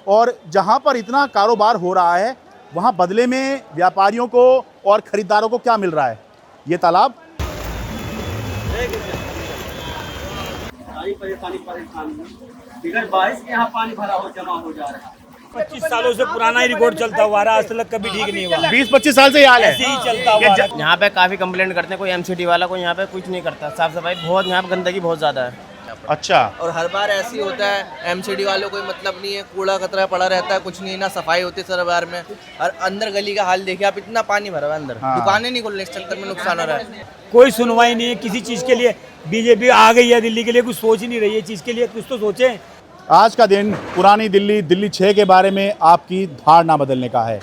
और जहां पर इतना कारोबार हो रहा है वहां बदले में व्यापारियों को और खरीदारों को क्या मिल रहा है? ये तालाब बारिश के यहाँ पानी भरा हो जमा हो जा रहा है। 25 सालों से पुराना ही रिकॉर्ड चलता हुआ रहा, आज तक कभी ठीक नहीं हुआ। 20-25 साल से ये हाल है। ऐसे ही चलता हुआ रहा। यहाँ पे काफी कंप्लेंट करते हैं, कोई एमसीडी वाला कोई यहाँ पे कुछ नहीं करता। साफ सफाई बहुत, यहाँ पे गंदगी बहुत ज्यादा है। अच्छा, और हर बार ऐसे ही होता है, एमसीडी वालों को कोई मतलब नहीं है, कूड़ा कचरा पड़ा रहता है, कुछ नहीं, ना सफाई होती सर बार में। और अंदर गली का हाल देखिए आप, इतना पानी भरा हुआ है अंदर। हाँ। दुकानें नहीं खुल रही, इस चक्कर में नुकसान हो रहा है। कोई सुनवाई नहीं है किसी चीज के लिए। बीजेपी आ गई है दिल्ली के लिए, कुछ सोच ही नहीं रही है चीज के लिए, कुछ तो सोचे। आज का दिन पुरानी दिल्ली, दिल्ली 6 के बारे में आपकी धारणा बदलने का है।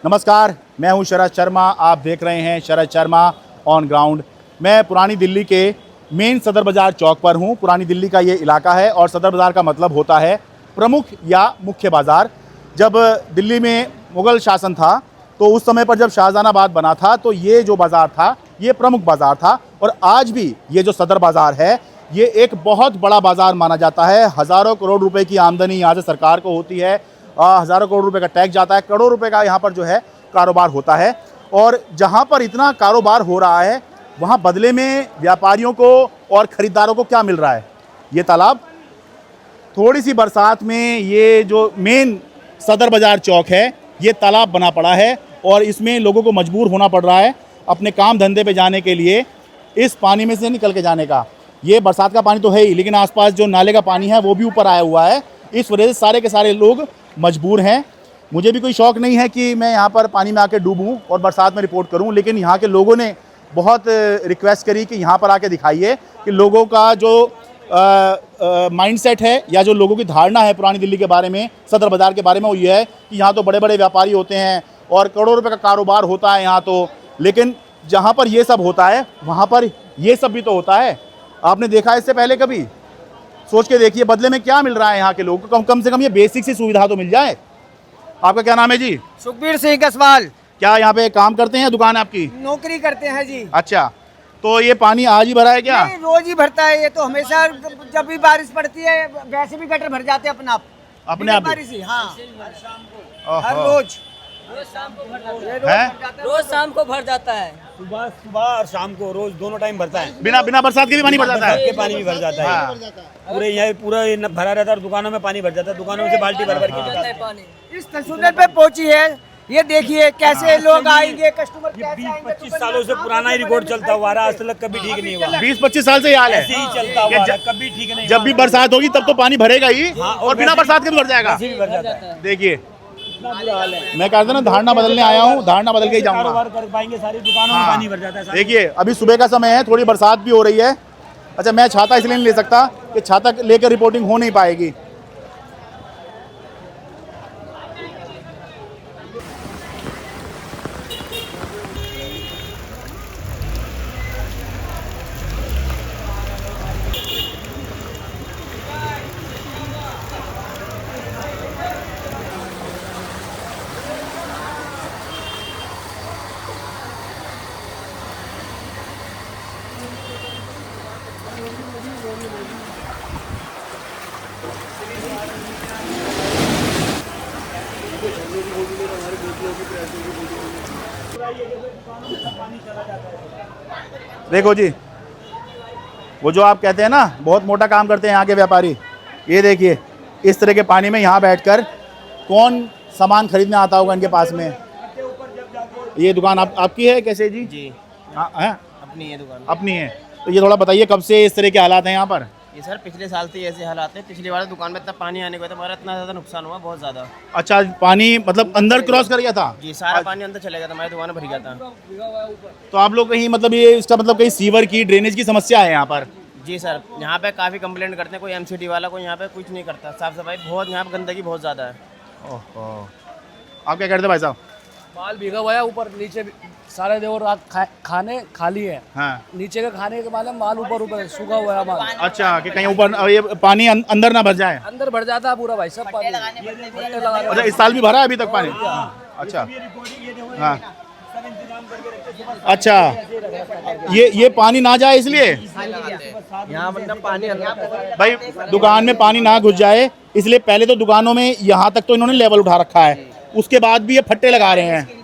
नमस्कार, मैं हूं शरद शर्मा, आप देख रहे हैं शरद शर्मा ऑन ग्राउंड। मैं पुरानी दिल्ली के मेन सदर बाज़ार चौक पर हूं। पुरानी दिल्ली का ये इलाका है और सदर बाज़ार का मतलब होता है प्रमुख या मुख्य बाज़ार। जब दिल्ली में मुग़ल शासन था तो उस समय पर जब शाहजहानाबाद बना था तो ये जो बाज़ार था ये प्रमुख बाज़ार था। और आज भी ये जो सदर बाज़ार है ये एक बहुत बड़ा बाज़ार माना जाता है। हज़ारों करोड़ रुपए की आमदनी यहाँ से सरकार को होती है, हज़ारों करोड़ रुपए का टैक्स जाता है, करोड़ों रुपए का यहाँ पर जो है कारोबार होता है। और जहाँ पर इतना कारोबार हो रहा है वहाँ बदले में व्यापारियों को और ख़रीदारों को क्या मिल रहा है? ये तालाब। थोड़ी सी बरसात में ये जो मेन सदर बाज़ार चौक है ये तालाब बना पड़ा है और इसमें लोगों को मजबूर होना पड़ रहा है अपने काम धंधे पे जाने के लिए इस पानी में से निकल के जाने का। ये बरसात का पानी तो है ही, लेकिन आसपास जो नाले का पानी है वो भी ऊपर आया हुआ है। इस वजह से सारे के सारे लोग मजबूर हैं। मुझे भी कोई शौक़ नहीं है कि मैं यहाँ पर पानी में आके डूबूँ और बरसात में रिपोर्ट करूँ, लेकिन यहाँ के लोगों ने बहुत रिक्वेस्ट करी कि यहाँ पर आके दिखाइए कि लोगों का जो माइंडसेट है या जो लोगों की धारणा है पुरानी दिल्ली के बारे में, सदर बाज़ार के बारे में, वो ये है कि यहाँ तो बड़े बड़े व्यापारी होते हैं और करोड़ों रुपए का कारोबार होता है यहाँ तो। लेकिन जहाँ पर ये सब होता है वहाँ पर ये सब भी तो होता है। आपने देखा इससे पहले कभी? सोच के देखिए बदले में क्या मिल रहा है यहाँ के लोगों को। कम से कम ये बेसिक सी सुविधा तो मिल जाए। आपका क्या नाम है जी? सुखबीर सिंह कसवाल। क्या यहाँ पे काम करते हैं? दुकान आपकी? नौकरी करते हैं जी। अच्छा, तो ये पानी आज ही भरा है क्या? नहीं, रोज ही भरता है ये तो। हमेशा जब भी बारिश पड़ती है वैसे भी गटर भर जाते हैं अपने आप। बारिश ही, हाँ, हर रोज रोज शाम को भर जाता है। सुबह और शाम को रोज दोनों टाइम भरता है। बिना बरसात के भी पानी भर जाता है? के पानी भी भर जाता है। पूरे यहाँ पूरा भरा रहता है और दुकानों में पानी भर जाता है। दुकानों में से बाल्टी भर के निकालते हैं पानी। इस तस्वीर पे पहुंची है, ये देखिए कैसे लोग आएंगे, कस्टमर कैसे आएंगे। 25 सालों से पुराना ही रिकॉर्ड चलता हुआ रहा, आज तक कभी ठीक नहीं हुआ। 20-25 साल से ये हाल है। ऐसे ही चलता हुआ रहा, कभी ठीक नहीं। जब भी बरसात होगी तब तो पानी भरेगा ही, और बिना बरसात के भी भर जाएगा। भी भर जाता है। देखिए मैं कहता था ना, धारणा बदलने आया हूँ, धारणा बदल के ही जाऊंगा। कारोबार कर पाएंगे, सारी दुकानों में पानी भर जाता है। देखिए अभी सुबह का समय है, थोड़ी बरसात भी हो रही है। अच्छा, मैं छाता इसलिए नहीं ले सकता कि छाता लेकर रिपोर्टिंग हो नहीं पाएगी। देखो जी, वो जो आप कहते हैं ना बहुत मोटा काम करते हैं यहाँ के व्यापारी, ये देखिए इस तरह के पानी में यहाँ बैठकर कौन सामान खरीदने आता होगा इनके पास में। ये दुकान आपकी है कैसे जी? जी हाँ है, अपनी है दुकान। अपनी है। तो ये थोड़ा बताइए कब से इस तरह के हालात हैं यहाँ पर? ये सर पिछले साल से ऐसे हालात हैं। पिछली बार दुकान में इतना पानी आने के बाद हमारा इतना ज़्यादा नुकसान हुआ, बहुत ज़्यादा। अच्छा, पानी मतलब अंदर क्रॉस कर गया था? जी, सारा पानी अंदर चले गया था, हमारी दुकान भर गया था। तो आप लोग कहीं मतलब ये इसका मतलब कहीं सीवर की ड्रेनेज की समस्या है यहाँ पर? जी सर, यहाँ पे काफ़ी कंप्लेंट करते हैं, कोई एमसीडी वाला कोई यहाँ पे कुछ नहीं करता। साफ सफाई बहुत, यहाँ पे गंदगी बहुत ज़्यादा है। ओहो, आप क्या कहते हैं भाई साहब? माल भीगा हुआ है, ऊपर नीचे सारे देखो रात खाने खाली है। हाँ। नीचे के खाने के माल ऊपर सूखा हुआ है माल। अच्छा, कि कहीं ऊपर ये पानी अंदर ना भर जाए? अंदर भर जाता है पूरा भाई, सब पानी। अच्छा, इस साल भी भरा है अभी तक पानी? अच्छा हाँ, अच्छा, ये पानी ना जाए इसलिए यहाँ मतलब पानी भाई दुकान में पानी ना घुस जाए इसलिए पहले तो दुकानों में यहाँ तक तो इन्होंने लेवल उठा रखा है, उसके बाद भी ये फट्टे लगा रहे हैं।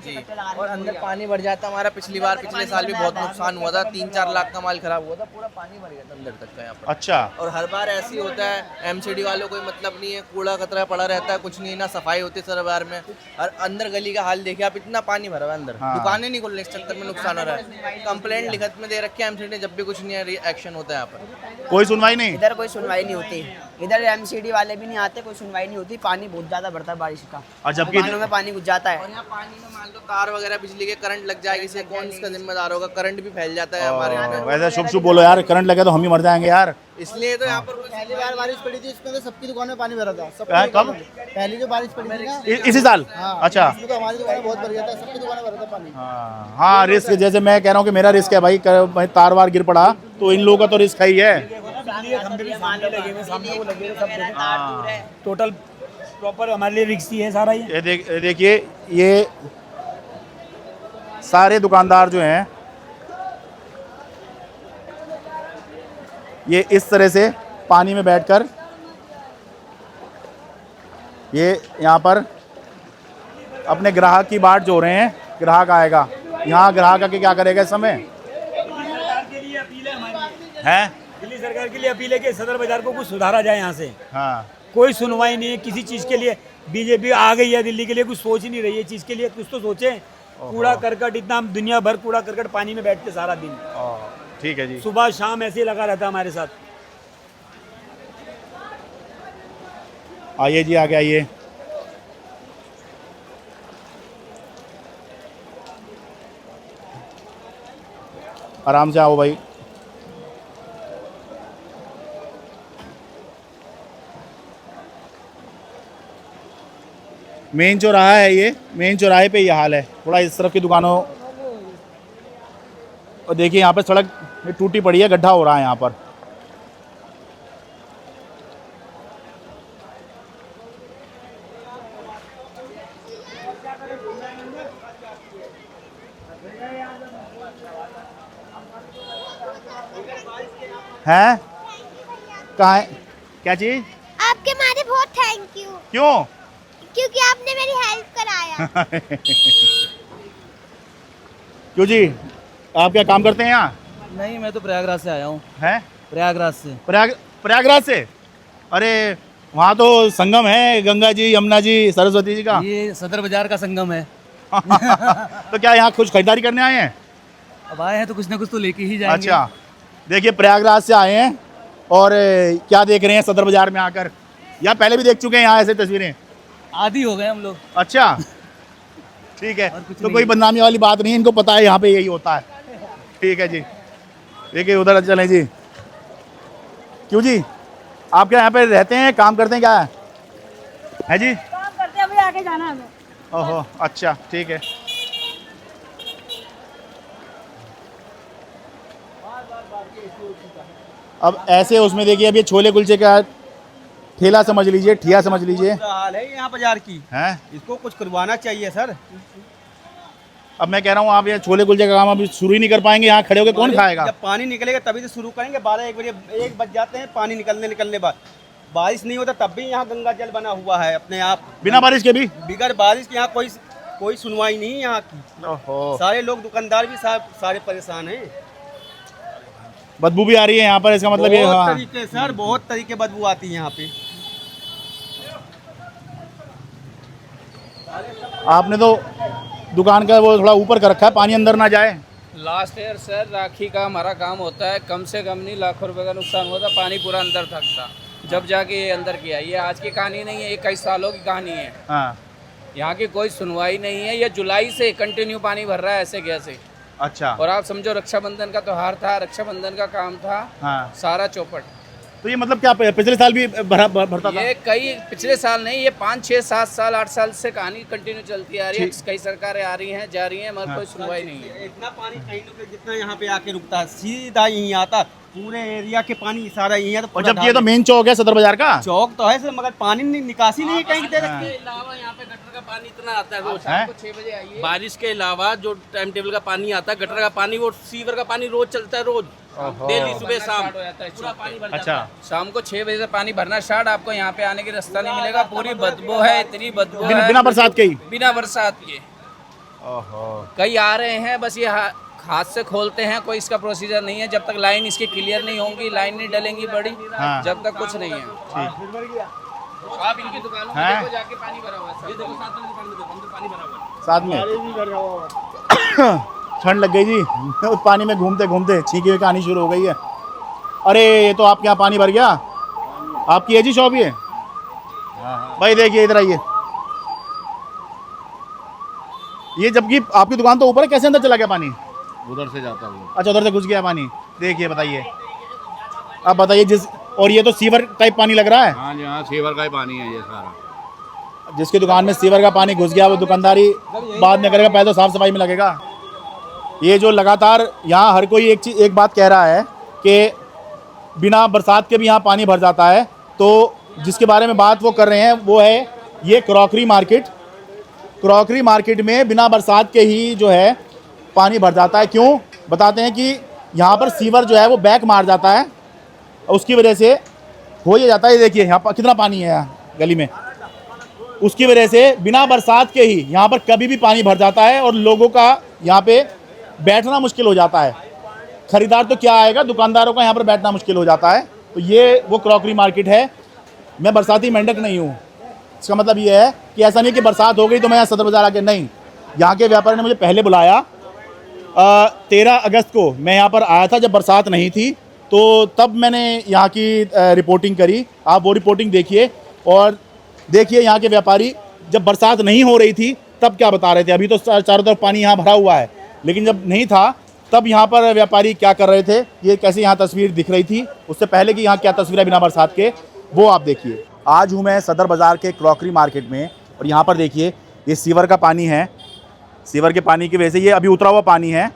और अंदर पानी भर जाता है हमारा। पिछले साल भी बहुत नुकसान हुआ था, 3-4 लाख का माल खराब हुआ था, पूरा पानी भर गया था अंदर तक का यहाँ पर। अच्छा। और हर बार ऐसे ही होता है, एमसीडी वालों कोई मतलब नहीं है, कूड़ा कचरा पड़ा रहता है, कुछ नहीं, ना सफाई होती सर बार में। और अंदर गली का हाल देखिए आप, इतना पानी भरा हुआ है अंदर, दुकानें नहीं खुल रही, इस चक्कर में नुकसान हो रहा है। कंप्लेंट लिखत में दे रखे हैं एमसीडी ने, जब भी कुछ नहीं एक्शन होता है यहाँ पर, कोई सुनवाई नहीं। इधर कोई सुनवाई नहीं होती, इधर एमसीडी वाले भी नहीं आते, कोई सुनवाई नहीं होती। पानी बहुत ज्यादा बढ़ता है बारिश का, और जबकि दुकानों में पानी घुस जाता है। और यहाँ पानी में मान लो तार वगैरह बिजली के करंट लग जाएगी, इसे कौन इसका जिम्मेदार होगा? करंट भी फैल जाता है हमारे यहाँ पे। वैसे शुभ शुभ बोलो यार, करंट लगे तो हम ही मर जाएंगे यार। इसलिए तो यहाँ पर पहली बार बारिश पड़ी थी, इसमें तो सबकी दुकान में पानी भरा था। कब? पहली जो बारिश पड़ी थी ना, इसी साल? हाँ, अच्छा। इसमें तो हमारी दुकान में बहुत भर गया था, सबकी दुकान में भरा था पानी। हाँ, रिस्क, जैसे मैं कह रहा हूँ कि मेरा रिस्क है भाई, भाई तार वार गिर पड़ा तो इन लोगों का तो रिस्क है ही है। खंबे भी सामने लगे हुए, सामने वो लगे हुए सब, टोटल प्रॉपर हमारे लिए रिस्क ही है सारा ये। देखिए ये सारे दुकानदार जो हैं ये इस तरह से पानी में बैठकर ये यहाँ पर अपने ग्राहक की बाट जो रहे हैं। ग्राहक आएगा यहाँ, ग्राहक आके क्या करेगा इस समय? हैं? दिल्ली सरकार के लिए अपील है कि सदर बाजार को कुछ सुधारा जाए यहाँ से। हाँ, कोई सुनवाई नहीं है किसी चीज़ के लिए। बीजेपी आ गई है दिल्ली के लिए, कुछ सोच ही नहीं रही है चीज़ के लिए, कुछ तो सोचे। कूड़ा करकट, इतना हम दुनिया भर कूड़ा करकट पानी में बैठते सारा दिन, ठीक है जी। सुबह शाम ऐसे ही लगा रहता है हमारे साथ। आइए जी, आगे आइए। आराम से आओ भाई। मेन चौराहा है ये, मेन चौराहे पे ये हाल है। थोड़ा इस तरफ की दुकानों, और देखिए यहाँ पे सड़क टूटी पड़ी है, गड्ढा हो रहा है यहाँ पर। हैं? कहाँ है? क्या चीज? आपके मारे बहुत थैंक यू। क्यों? क्योंकि आपने मेरी हेल्प कराया। क्यों जी, आप क्या काम करते हैं यहाँ? नहीं, मैं तो प्रयागराज से आया हूँ। हैं? प्रयागराज से। प्रयागराज से? अरे वहाँ तो संगम है, गंगा जी, यमुना जी, सरस्वती जी का। ये सदर बाजार का संगम है। तो क्या यहाँ कुछ खरीदारी करने आए हैं? अब आए हैं तो कुछ ना कुछ तो लेके ही जाएंगे। अच्छा, देखिए प्रयागराज से आए हैं और क्या देख रहे हैं सदर बाजार में आकर? या पहले भी देख चुके हैं यहाँ ऐसे तस्वीरें? आदी हो गए हम लोग। अच्छा, ठीक है, तो कोई बदनामी वाली बात नहीं है, इनको पता है यहाँ पे यही होता है। ठीक है जी, देखिए उधर चलें जी। क्यों जी, आप क्या यहाँ पे रहते हैं, काम करते हैं, क्या है जी? काम करते हैं, अभी आगे जाना है हमें। ओहो, अच्छा, ठीक है। अब ऐसे उसमें देखिए, अब ये छोले कुलचे का ठेला समझ लीजिए, ठिया समझ लीजिए। हाल है यहाँ बाजार की, हैं? इसको कुछ करवाना चाहिए सर। अब मैं कह रहा हूँ आप ये छोले कुलचे का काम अभी शुरू ही नहीं कर पाएंगे, यहाँ खड़े होकर कौन खाएगा? जब पानी निकलेगा तभी तो शुरू करेंगे। 12-1 बजे 1 बज जाते हैं पानी निकलने बाद। बारिश नहीं होता तब भी यहाँ गंगा जल बना हुआ है अपने आप, बिना बारिश के भी? बिगर बारिश के यहाँ कोई सुनवाई नहीं है यहाँ की। ओहो, सारे लोग दुकानदार भी सारे परेशान हैं। बदबू भी आ रही है यहाँ पर, इसका मतलब ये? बहुत हाँ, तरीके सर, बहुत तरीके बदबू आती है यहाँ पे। आपने तो दुकान का वो थोड़ा ऊपर कर रखा है, पानी अंदर ना जाए। लास्ट ईयर सर राखी का हमारा काम होता है, कम से कम नहीं लाखों रुपए का नुकसान हुआ था, पानी पूरा अंदर तक था, जब जाके ये अंदर किया। ये आज की कहानी नहीं है, ये कई सालों की कहानी है। हाँ, यहाँ की कोई सुनवाई नहीं है। ये जुलाई से कंटिन्यू पानी भर रहा है ऐसे कैसे। अच्छा। और आप समझो रक्षाबंधन का त्योहार था, रक्षाबंधन का काम था, हाँ, सारा चौपट। तो ये मतलब क्या पिछले साल भी भरता था? ये कई पिछले साल नहीं, ये 5, 6, 7 साल 8 साल से कहानी कंटिन्यू चलती आ रही है। कई सरकारें आ रही हैं, जा रही हैं, मगर कोई सुनवाई नहीं है। इतना पानी कहीं जितना यहाँ पे आके रुकता है, सीधा यहीं आता पूरे एरिया के पानी सारा यहाँ तो और जबकि ये तो मेन चौक है सदर बाजार का। चौक तो है सर, मगर पानी निकासी नहीं कहीं की तरफ। के अलावा यहाँ पे गटर का पानी इतना आता है रोज हैं? शाम को 6 बजे आइए। बारिश के अलावा जो टाइम टेबल का पानी आता है, गटर का पानी, वो सीवर का पानी रोज चलता है, रोज डेली सुबह शाम पूरा पानी भर जाता है। अच्छा, शाम को 6 बजे से पानी भरना स्टार्ट, आपको यहाँ पे आने की रास्ता नहीं मिलेगा। पूरी बदबू है, इतनी बदबू है बिना बरसात के ही। बिना बरसात के। कई आ रहे हैं, बस ये हाथ से खोलते हैं, कोई इसका प्रोसीजर नहीं है। जब तक लाइन इसकी क्लियर नहीं होंगी, लाइन नहीं डलेंगी बड़ी, हाँ। जब तक कुछ नहीं है। आप इनकी दुकानों में देखो, जाके पानी भरा हुआ है। ये देखो साथ में दुकान में देखो, अंदर पानी भरा हुआ है। साथ में ठंड लग गई जी उस पानी में घूमते घूमते, छींकी हुई आनी शुरू हो गई है। अरे ये तो आपके यहाँ पानी भर गया। आपकी है जी शॉप ये? भाई देखिए इधर आइए। ये जबकि आपकी दुकान तो ऊपर है, कैसे अंदर चला गया पानी? उधर से जाता हूँ। अच्छा, उधर से घुस गया पानी। देखिए बताइए, अब बताइए जिस, और ये तो सीवर टाइप पानी लग रहा है। हाँ जी, हाँ सीवर का ही पानी है ये सारा। जिसकी दुकान में सीवर का पानी घुस गया वो दुकानदारी बाद में करेगा, पहले तो साफ सफाई में लगेगा। ये जो लगातार यहाँ हर कोई एक बात कह रहा है कि बिना बरसात के भी यहाँ पानी भर जाता है, तो जिसके बारे में बात वो कर रहे हैं वो है ये क्रॉकरी मार्केट। क्रॉकरी मार्केट में बिना बरसात के ही जो है पानी भर जाता है। क्यों? बताते हैं कि यहाँ पर सीवर जो है वो बैक मार जाता है, उसकी वजह से हो ये जाता है। ये देखिए यहाँ पर कितना पानी है यहाँ गली में, उसकी वजह से बिना बरसात के ही यहाँ पर कभी भी पानी भर जाता है और लोगों का यहाँ पे बैठना मुश्किल हो जाता है। खरीदार तो क्या आएगा, दुकानदारों का यहाँ पर बैठना मुश्किल हो जाता है। तो ये वो क्रॉकरी मार्केट है। मैं बरसाती मेंढक नहीं हूँ, इसका मतलब ये है कि ऐसा नहीं कि बरसात हो गई तो मैं यहाँ सदर बाजार आके, नहीं। यहाँ के व्यापारी ने मुझे पहले बुलाया 13 अगस्त को मैं यहाँ पर आया था जब बरसात नहीं थी, तो तब मैंने यहाँ की रिपोर्टिंग करी। आप वो रिपोर्टिंग देखिए और देखिए यहाँ के व्यापारी जब बरसात नहीं हो रही थी तब क्या बता रहे थे। अभी तो चारों तरफ पानी यहाँ भरा हुआ है, लेकिन जब नहीं था तब यहाँ पर व्यापारी क्या कर रहे थे, ये कैसे यहाँ तस्वीर दिख रही थी, उससे पहले कि यहाँ क्या तस्वीर है बिना बरसात के, वो आप देखिए। आज हूँ मैं सदर बाज़ार के क्रॉकरी मार्केट में और यहाँ पर देखिए ये सीवर का पानी है। सीवर के पानी की वजह से ये अभी उतरा हुआ पानी है।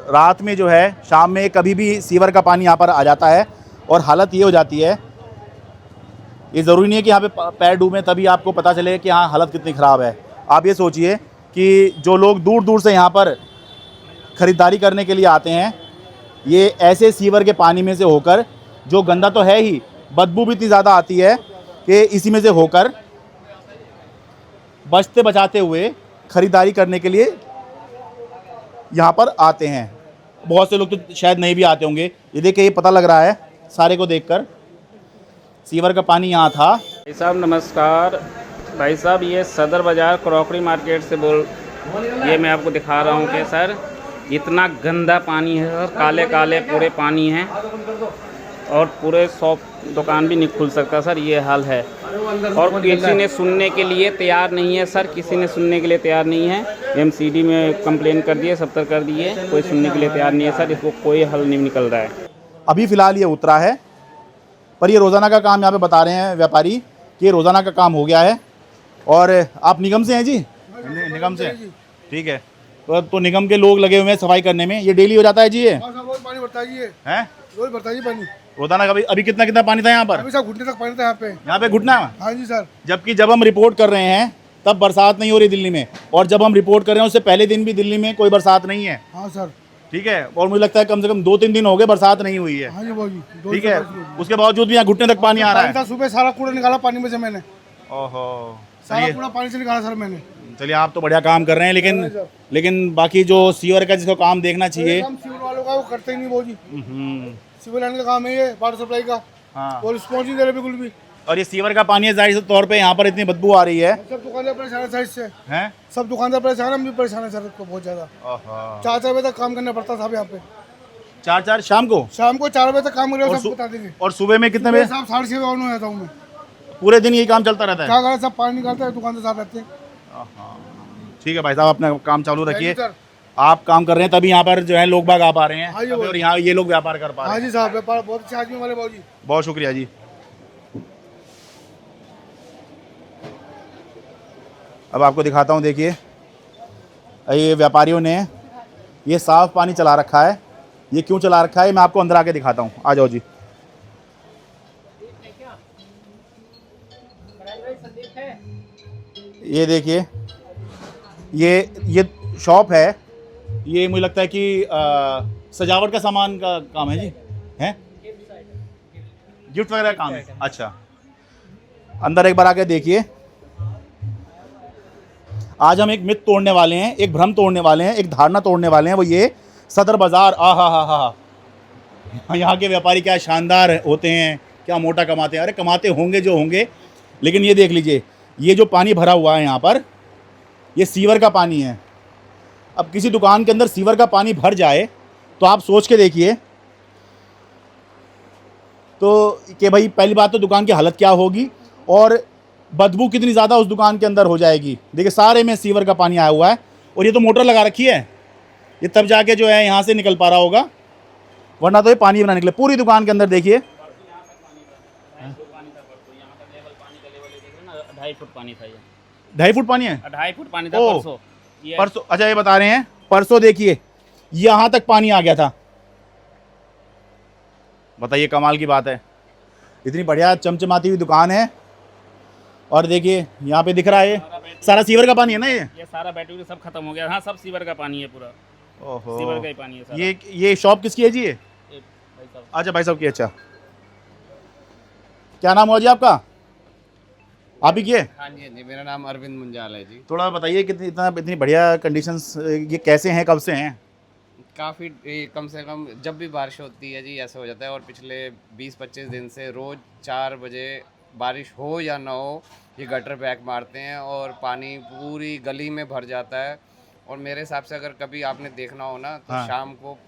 रात में जो है, शाम में कभी भी सीवर का पानी यहाँ पर आ जाता है और हालत ये हो जाती है। ये ज़रूरी नहीं है कि यहाँ पे पैर डूबें तभी आपको पता चले कि हाँ हालत कितनी ख़राब है। आप ये सोचिए कि जो लोग दूर दूर से यहाँ पर ख़रीदारी करने के लिए आते हैं, ये ऐसे सीवर के पानी में से होकर, जो गंदा तो है ही, बदबू भी इतनी ज़्यादा आती है कि इसी में से होकर बचते बचाते हुए ख़रीदारी करने के लिए यहाँ पर आते हैं। बहुत से लोग तो शायद नहीं भी आते होंगे। ये देखिए, ये पता लग रहा है सारे को देखकर, सीवर का पानी यहाँ था। भाई साहब नमस्कार। भाई साहब ये सदर बाज़ार क्रॉकरी मार्केट से ये मैं आपको दिखा रहा हूँ कि सर इतना गंदा पानी है सर, काले काले पूरे पानी हैं और पूरे शॉप दुकान भी नहीं खुल सकता सर, ये हाल है। और किसी ने सुनने के लिए तैयार नहीं है सर, किसी ने सुनने के लिए तैयार नहीं है। एमसीडी में कंप्लेन कर दिए, 70 कर दिए, कोई सुनने के लिए तैयार नहीं है सर। इसको कोई हल नहीं निकल रहा है। अभी फ़िलहाल ये उतरा है, पर ये रोज़ाना का काम यहाँ पे बता रहे हैं व्यापारी कि ये रोज़ाना का काम हो गया है। और आप निगम से हैं जी? निगम से, ठीक है। तो निगम के लोग लगे हुए हैं सफाई करने में। ये डेली हो जाता है जी? ये पानी भरता है, हैं? रोज भरता है पानी रोजाना का। अभी कितना कितना पानी था यहाँ पर? अभी सब घुटने तक पानी था यहाँ पे घुटना? हाँ जी सर। जबकि जब हम रिपोर्ट कर रहे हैं तब बरसात नहीं हो रही दिल्ली में, और जब हम रिपोर्ट कर रहे हैं उससे पहले दिन भी दिल्ली में कोई बरसात नहीं है। हाँ सर, ठीक है। और मुझे लगता है कम से कम 2-3 दिन हो गए बरसात नहीं हुई है। हाँ जी भाई, ठीक है। उसके बावजूद भी यहाँ घुटने तक पानी आ रहा है। सुबह सारा कूड़ा निकाला पानी में से मैंने। ओहो, सारा कूड़ा पानी से निकाला सर मैंने। चलिए, आप तो बढ़िया काम कर रहे हैं, लेकिन बाकी जो सीवर का जिसको काम देखना चाहिए, सीवर वालों का वो करते ही नहीं वो जी। सीवर लाइन का काम है ये, वाटर सप्लाई का। हाँ। और रिस्पॉन्स नहीं दे रहे बिल्कुल भी। और ये सीवर का पानी है, जाहिर से तौर पे यहाँ पर इतनी बदबू आ रही है। सब दुकानदार परेशान है सर इससे। हैं? सब दुकानदार परेशान, हम भी परेशान है सर, बहुत ज्यादा। 4 बजे तक काम करना पड़ता था यहाँ पे। 4 शाम को 4 बजे तक काम कर सब बता देंगे। और सुबह में कितने बजे? 6:30 ऑन हो जाता हूँ मैं। पूरे दिन यही काम चलता रहता है? क्या करें, सब पानी निकालते हैं, दुकान से साथ रहते हैं। ठीक है भाई साहब, अपना काम चालू रखिए। आप काम कर रहे हैं तभी यहाँ पर जो है लोग बाग आ पा रहे हैं, और यहाँ ये लोग व्यापार कर पा रहे हैं। हाँ जी साहब, व्यापार बहुत अच्छे आदमी वाले बाबूजी। बहुत शुक्रिया जी। अब आपको दिखाता हूँ, देखिए ये व्यापारियों ने ये साफ पानी चला रखा है ये क्यों चला रखा है मैं आपको अंदर आके दिखाता हूँ। आ जाओ जी। ये देखिए, ये शॉप है, ये मुझे लगता है कि सजावट का सामान का काम है जी, हैं? गिफ्ट वगैरह का काम है। अच्छा, अंदर एक बार आके देखिए। आज हम एक मिथ तोड़ने वाले हैं, एक भ्रम तोड़ने वाले हैं, एक धारणा तोड़ने वाले हैं। वो ये सदर बाज़ार, यहाँ के व्यापारी क्या शानदार होते हैं, क्या मोटा कमाते हैं। अरे कमाते होंगे जो होंगे, लेकिन ये देख लीजिए, ये जो पानी भरा हुआ है यहाँ पर, ये सीवर का पानी है। अब किसी दुकान के अंदर सीवर का पानी भर जाए तो आप सोच के देखिए तो कि भाई पहली बात तो दुकान की हालत क्या होगी और बदबू कितनी ज़्यादा उस दुकान के अंदर हो जाएगी। देखिए सारे में सीवर का पानी आया हुआ है और ये तो मोटर लगा रखी है, ये तब जाके जो है यहाँ से निकल पा रहा होगा, वरना तो ये पानी बना निकले। पूरी दुकान के अंदर देखिए 2.5 फुट पानी था। ये 2.5 फुट पानी है, 2.5 फुट पानी था परसों। परसों, अच्छा ये बता रहे हैं परसों देखिए यहाँ तक पानी आ गया था। बताइए, कमाल की बात है। इतनी बढ़िया चमचमाती हुई दुकान है और देखिए यहाँ पे दिख रहा है सारा सीवर का पानी है ना। ये सारा बैटरी सब खत्म हो गया। हाँ, सब सीवर का पानी है पूरा। ओहो, सीवर का ही पानी है सारा। ये शॉप किसकी है जी? ये भाई साहब। अच्छा, भाई साहब की। अच्छा, क्या नाम हुआ जी आपका? आप ही किए? हाँ जी, मेरा नाम अरविंद मुंजाल है जी। थोड़ा बताइए इतनी बढ़िया कंडीशंस ये कैसे हैं, कब से हैं? काफ़ी कम से कम जब भी बारिश होती है जी ऐसा हो जाता है, और पिछले 20-25 दिन से रोज़ 4 बजे बारिश हो या ना हो ये गटर बैक मारते हैं और पानी पूरी गली में भर जाता है। और मेरे हिसाब से अगर कभी आपने देखना हो ना तो शाम को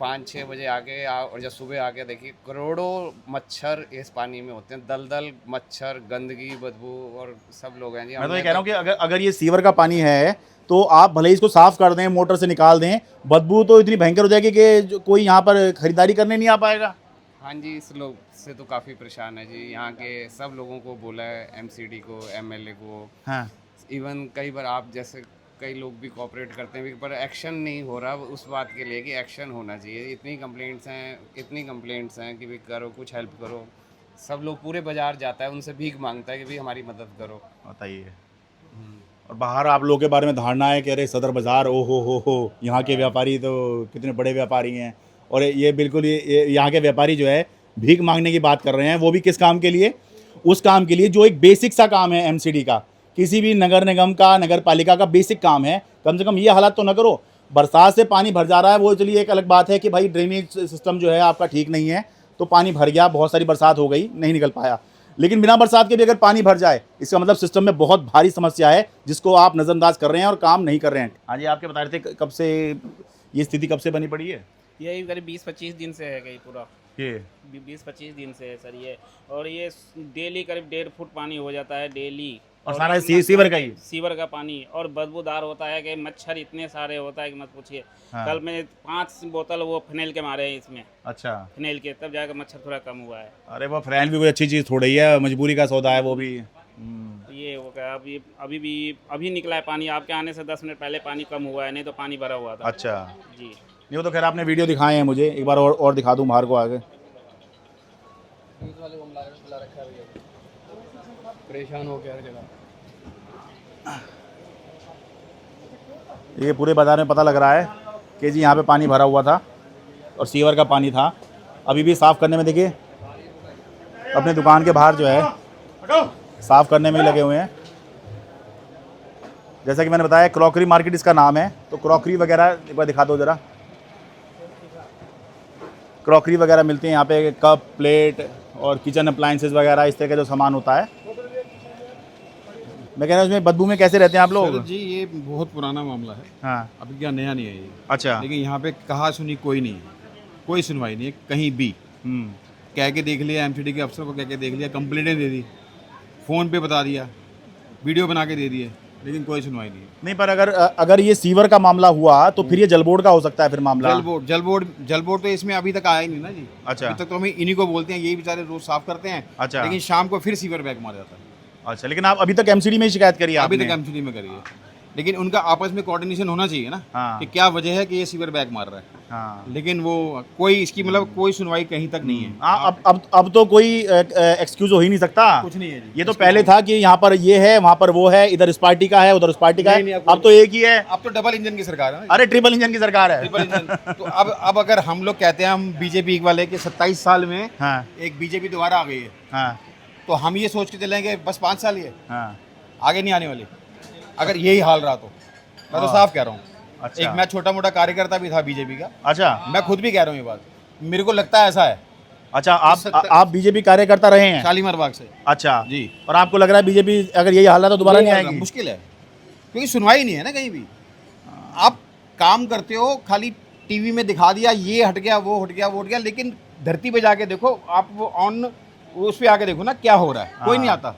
5-6 बजे आके और जब सुबह आके देखिए करोड़ों मच्छर इस पानी में होते हैं। दलदल, मच्छर, गंदगी, बदबू, और सब लोग हैं जी। मैं तो ये कह रहा हूँ कि अगर ये सीवर का पानी है तो आप भले ही इसको साफ़ कर दें, मोटर से निकाल दें, बदबू तो इतनी भयंकर हो जाएगी कि कोई यहाँ पर ख़रीदारी करने नहीं आ पाएगा। हाँ जी, इस लोग से तो काफ़ी परेशान है जी। यहाँ के सब लोगों को बोला है, एमसीडी को, एमएलए को। हाँ, इवन कई बार आप जैसे कई लोग भी कोऑपरेट करते हैं, पर एक्शन नहीं हो रहा उस बात के लिए कि एक्शन होना चाहिए। इतनी कंप्लेंट्स हैं कि भाई करो, कुछ हेल्प करो। सब लोग, पूरे बाज़ार जाता है, उनसे भीख मांगता है कि भाई हमारी मदद करो। बताइए। और बाहर आप लोगों के बारे में धारणा है कि अरे सदर बाज़ार, ओ हो यहाँ के व्यापारी तो कितने बड़े व्यापारी हैं। और ये बिल्कुल ये यहाँ के व्यापारी जो है भीख मांगने की बात कर रहे हैं, वो भी किस काम के लिए? उस काम के लिए जो एक बेसिक सा काम है एमसीडी का, किसी भी नगर निगम का, नगर पालिका का बेसिक काम है। कम से कम ये हालात तो ना करो। बरसात से पानी भर जा रहा है, वो चलिए एक अलग बात है कि भाई ड्रेनेज सिस्टम जो है आपका ठीक नहीं है, तो पानी भर गया, बहुत सारी बरसात हो गई, नहीं निकल पाया। लेकिन बिना बरसात के भी अगर पानी भर जाए, इसका मतलब सिस्टम में बहुत भारी समस्या है, जिसको आप नज़रअंदाज कर रहे हैं और काम नहीं कर रहे हैं। हाँ जी, आपके बता रहे थे कब से ये स्थिति कब से बनी पड़ी है? यही करीब 20-25 दिन से है गई पूरा। ये 20-25 दिन से है सर ये। और ये डेली करीब 1.5 फुट पानी हो जाता है डेली। और सारा सीवर का ही, सीवर का पानी, और बदबूदार होता है कि मच्छर इतने सारे होता है कि मत पूछिए। हाँ। कल मैं 5 बोतल वो फिनाइल के मारे हैं इसमें। अच्छा, फिनाइल के, तब जाकर मच्छर थोड़ा कम हुआ है। अरे वो फिनाइल भी कोई अच्छी चीज़ थोड़ी ही है, मजबूरी का सौदा है वो भी। ये वो क्या, अभी निकला है पानी। आपके आने से 10 मिनट पहले पानी कम हुआ है, नहीं तो पानी भरा हुआ था। अच्छा जी। नहीं, वो तो खैर आपने वीडियो दिखाए हैं मुझे, एक बार और दिखा दूँ बाहर को आगे। परेशान हो गया हर जगह। ये पूरे बाज़ार में पता लग रहा है कि जी यहाँ पे पानी भरा हुआ था और सीवर का पानी था। अभी भी साफ़ करने में, देखिए अपने दुकान के बाहर जो है साफ़ करने में लगे हुए हैं। जैसा कि मैंने बताया, क्रॉकरी मार्केट इसका नाम है। तो क्रॉकरी वगैरह एक बार दिखा दो ज़रा। क्रॉकरी वगैरह मिलती है यहाँ पे, कप, प्लेट और किचन अप्लाइंसेस वगैरह, इस तरह का जो सामान होता है। मैं कह रहा हूँ इसमें बदबू में कैसे रहते हैं आप लोग? जी, ये बहुत पुराना मामला है। हाँ, अभी क्या नया नहीं है ये। अच्छा। लेकिन यहाँ पे कहा सुनी कोई नहीं है, कोई सुनवाई नहीं है कहीं भी। कह के देख लिया, एमसीडी के अफसर को कह के देख लिया, कंप्लेंटें दे दी, फ़ोन पे बता दिया, वीडियो बना के दे दिए, लेकिन कोई सुनवाई नहीं है। नहीं, पर अगर ये सीवर का मामला हुआ तो फिर ये जल बोर्ड का हो सकता है फिर मामला। जल बोर्ड तो इसमें अभी तक आया ही नहीं ना जी। अच्छा। अभी तक तो हम इन्हीं को बोलते हैं, यही बेचारे रोज साफ करते हैं। अच्छा। लेकिन शाम को फिर सीवर बैक मार जाता है। अच्छा, लेकिन आप अभी तक एमसीडी में ही शिकायत करी है? अभी तक एमसीडी में करी है। लेकिन उनका आपस में कोऑर्डिनेशन होना चाहिए ना हाँ। कि क्या वजह है कि ये सीवर बैक मार रहा है। हाँ। लेकिन वो कोई इसकी मतलब कोई सुनवाई कहीं तक नहीं है। हाँ, अब तो कोई एक्सक्यूज हो ही नहीं सकता। कुछ नहीं है जी। ये तो पहले था कि यहाँ पर ये है, वहाँ पर वो है, इधर इस पार्टी का है, उधर उस पार्टी का है। अब तो एक ही है। अब तो डबल इंजन की सरकार है ना। अरे ट्रिपल इंजन की सरकार है। Triple engine. तो अब अगर हम लोग कहते हैं हम बीजेपी वाले के 27 साल में हाँ। एक बीजेपी दोबारा आ गई है, हाँ। तो हम ये सोच के चलेंगे बस 5 साल ही है, हाँ। आगे नहीं आने वाली। अगर यही हाल रहा तो मैं तो साफ कह रहा हूँ। अच्छा। एक मैं छोटा मोटा कार्यकर्ता भी था बीजेपी का। अच्छा। मैं खुद भी कह रहा हूँ ये बात, मेरे को लगता है ऐसा है। अच्छा, आप बीजेपी कार्यकर्ता रहे हैं शालीमार बाग से। अच्छा जी। और आपको लग रहा है बीजेपी अगर यही हाल है तो दोबारा नहीं आएगी? मुश्किल है, क्योंकि सुनवाई नहीं है ना कहीं भी। आप काम करते हो, खाली टीवी में दिखा दिया ये हट गया वो हट गया वो हट गया, लेकिन धरती पे जाके देखो, आप वो ऑन उस पे आके देखो ना क्या हो रहा है। कोई नहीं आता।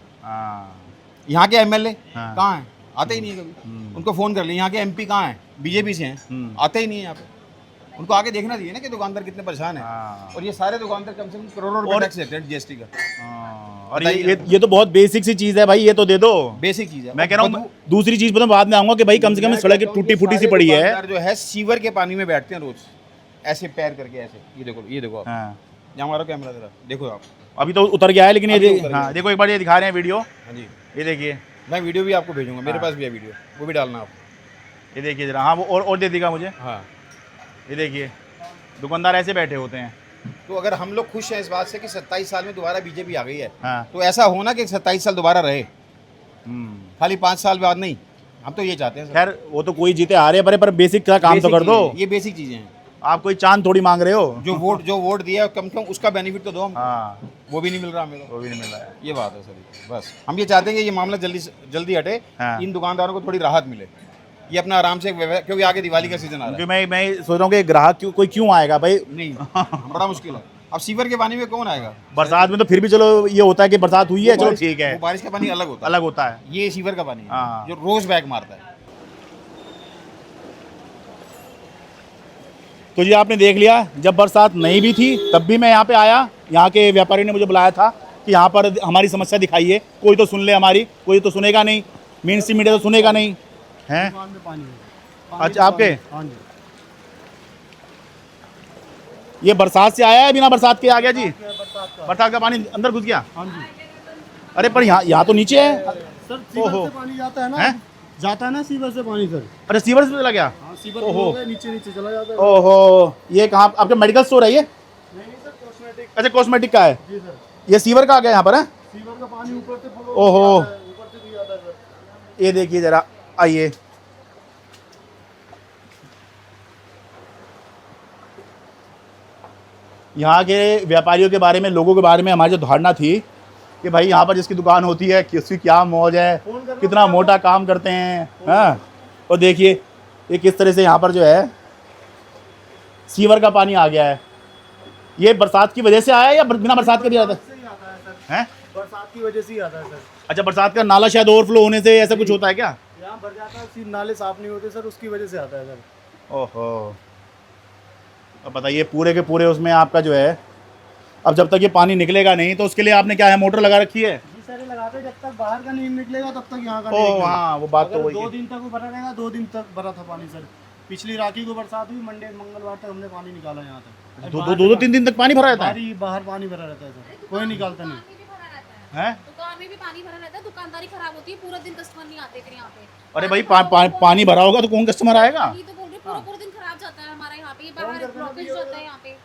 यहाँ के एमएलए कहाँ हैं? आते ही नहीं है कभी। उनको फोन कर लिया, यहाँ के एमपी कहाँ हैं? बीजेपी से हैं, आते ही नहीं है यहाँ पे। उनको आगे देखना चाहिए ना कि दुकानदार कितने परेशान हैं। और ये सारे दुकानदार कम से कम करोड़ों रुपए टैक्स देते हैं जीएसटी का। और ये तो बहुत बेसिक सी चीज है भाई, ये तो दे दो। बेसिक चीज है। मैं कह रहा हूँ दूसरी चीज पर बाद में आऊंगा कि भाई कम से कम सड़क टूटी फूटी सी पड़ी है। जो है सीवर के पानी में बैठते हैं रोज, ऐसे पैर करके ऐसे। ये देखो आप, यहाँ हमारा कैमरा जरा देखो आप। अभी तो उतर गया है, लेकिन ये देखो एक बार ये दिखा रहे हैं वीडियो। हाँ जी, ये देखिए। मैं वीडियो भी आपको भेजूंगा, मेरे पास भी है वीडियो, वो भी डालना आप। ये देखिए जरा। हाँ, वो और दे देगा मुझे। हाँ, ये देखिए दुकानदार ऐसे बैठे होते हैं। तो अगर हम लोग खुश हैं इस बात से कि 27 साल में दोबारा बीजेपी आ गई है, हाँ। तो ऐसा होना कि 27 साल दोबारा रहे, खाली 5 साल बाद नहीं। हम तो ये चाहते हैं। खैर वो तो कोई जीते हारे पर बेसिक का काम तो कर दो। ये बेसिक चीजें हैं। आप कोई चांद थोड़ी मांग रहे हो। जो वोट दिया है कम से कम उसका बेनिफिट तो दो हम। हाँ। वो भी नहीं मिल रहा हमें तो। वो भी नहीं मिल रहा है। ये बात है सर। बस हम ये चाहते हैं कि ये मामला जल्दी हटे। हाँ। इन दुकानदारों को थोड़ी राहत मिले, ये अपना आराम से, क्योंकि आगे दिवाली का सीजन आ रहा है। मैं सोच रहा हूँ कि ग्राहक कोई क्यों आएगा भाई। नहीं, बड़ा मुश्किल है। अब सीवर के पानी में कौन आएगा? बरसात में तो फिर भी चलो ये होता है कि बरसात हुई है, चलो ठीक है। बारिश का पानी अलग होता है। ये सीवर का पानी है जो रोज बैक मारता है। तो जी आपने देख लिया, जब बरसात नहीं भी थी तब भी मैं यहाँ पे आया। यहाँ के व्यापारी ने मुझे बुलाया था कि यहाँ पर हमारी समस्या दिखाइए, कोई तो सुन ले हमारी। कोई तो सुनेगा नहीं, मेन स्ट्रीम मीडिया तो सुनेगा नहीं है। अच्छा, आपके ये बरसात से आया है, बिना बरसात के आ गया जी? बरसात का पानी अंदर घुस गया? अरे पर यहाँ तो नीचे है सर। सीवर से पानी जाता है ना, जाता है ना सीवर से पानी सर। अरे सीवर से चला गया? सीवर नीचे चला जाता है। ओहो, ये कहाँ आपका मेडिकल स्टोर है ये? नहीं सर, कॉस्मेटिक। अच्छा, कॉस्मेटिक का है जी सर। ये सीवर का आ गया यहाँ पर है? सीवर का पानी ऊपर से फ्लो ओहो, ऊपर से भी आता है सर। ये देखिए जरा, आइए। यहाँ के व्यापारियों के बारे में, लोगों के बारे में हमारी जो धारणा थी कि भाई यहाँ पर जिसकी दुकान होती है किसकी क्या मौज है, कितना मोटा काम करते हैं। हाँ, और देखिए ये किस तरह से यहाँ पर जो है सीवर का पानी आ गया है। ये बरसात की वजह से आया है या बिना बरसात के भी आता है? बरसात की वजह से ही आता है सर। अच्छा, बरसात का नाला शायद ओवरफ्लो होने से ऐसा कुछ होता है क्या? यहाँ भर जाता है, नाले साफ नहीं होते सर, उसकी वजह से आता है सर। ओहो, अब बताइए पूरे के पूरे उसमें आपका जो है, अब जब तक ये पानी निकलेगा नहीं तो उसके लिए आपने क्या है, मोटर लगा रखी है? जी सर, लगाते जब तक बाहर का नहीं निकलेगा तब तक यहाँ का नहीं निकलेगा। हाँ, वो बात तो वही है। 2 दिन तक वो भरा रहेगा। 2 दिन तक भरा था पानी सर। पिछली राखी को बरसात हुई, मंगलवार तक हमने पानी निकाला यहाँ तक। 2-3 दिन तक पानी भरा रहता है? बाहर पानी भरा रहता है सर, कोई निकालता नहीं है। दुकान में भी पानी भरा रहता है, दुकानदारी खराब होती है, पूरा दिन कस्टमर नहीं आते फिर यहाँ पे। अरे भाई पानी भरा होगा तो कौन कस्टमर आएगा? तो बोल रहे पूरा दिन खराब जाता है हमारा यहाँ पे, बाहर ब्लॉकेज होता है यहाँ पे।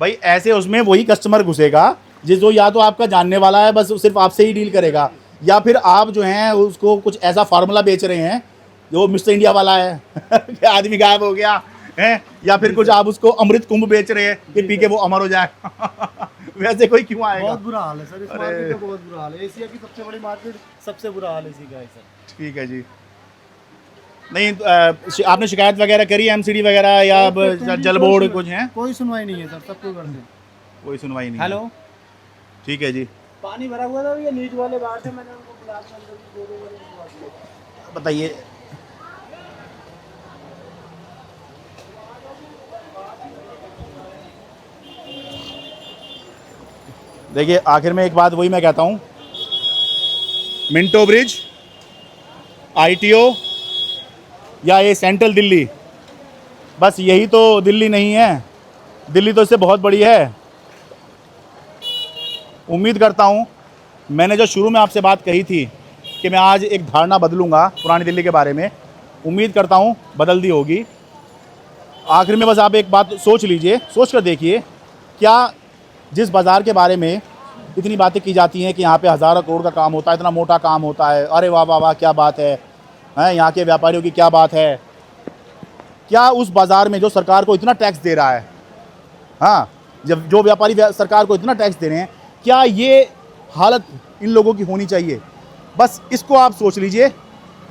भाई ऐसे उसमें वही कस्टमर घुसेगा जो या तो आपका जानने वाला है, बस सिर्फ आपसे ही डील करेगा, या फिर आप जो हैं उसको कुछ ऐसा फार्मूला बेच रहे हैं जो मिस्टर इंडिया वाला है कि आदमी गायब हो गया है, या फिर कुछ आप उसको अमृत कुंभ बेच रहे हैं कि पी के वो अमर हो जाए। वैसे कोई क्यों आएगा? बहुत बुरा हाल है सर, इस मार्केट का बहुत बुरा हाल है। एशिया की सबसे बड़ी मार्केट, सबसे बुरा हाल इसी का है सर। ठीक है जी। नहीं आपने शिकायत वगैरह करी एमसीडी वगैरह या जल बोर्ड कुछ है? कोई सुनवाई नहीं है सर, सबको करते कोई सुनवाई नहीं। हेलो, ठीक है जी। पानी भरा हुआ था, ये नीट वाले बाहर से, मैंने उनको बुला के अंदर बताइए। देखिए आखिर में एक बात वही मैं कहता हूँ, मिंटो ब्रिज, ITO या ये सेंट्रल दिल्ली, बस यही तो दिल्ली नहीं है, दिल्ली तो इससे बहुत बड़ी है। उम्मीद करता हूँ मैंने जो शुरू में आपसे बात कही थी कि मैं आज एक धारणा बदलूँगा पुरानी दिल्ली के बारे में, उम्मीद करता हूँ बदल दी होगी। आखिर में बस आप एक बात सोच लीजिए, सोच कर देखिए, क्या जिस बाज़ार के बारे में इतनी बातें की जाती हैं कि यहाँ पे हज़ारों करोड़ का काम होता है, इतना मोटा काम होता है, अरे वाह वाह वाह क्या बात है, यहाँ के व्यापारियों की क्या बात है, क्या उस बाज़ार में जो सरकार को इतना टैक्स दे रहा है, हाँ, जब जो व्यापारी सरकार को इतना टैक्स दे रहे हैं, क्या ये हालत इन लोगों की होनी चाहिए? बस इसको आप सोच लीजिए।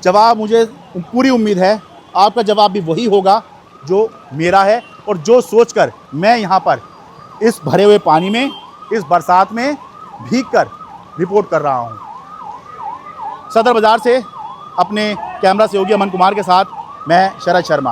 जवाब मुझे पूरी उम्मीद है आपका जवाब भी वही होगा जो मेरा है, और जो सोचकर मैं यहाँ पर इस भरे हुए पानी में, इस बरसात में भीगकर रिपोर्ट कर रहा हूँ। सदर बाज़ार से अपने कैमरा सहयोगी अमन कुमार के साथ मैं शरद शर्मा।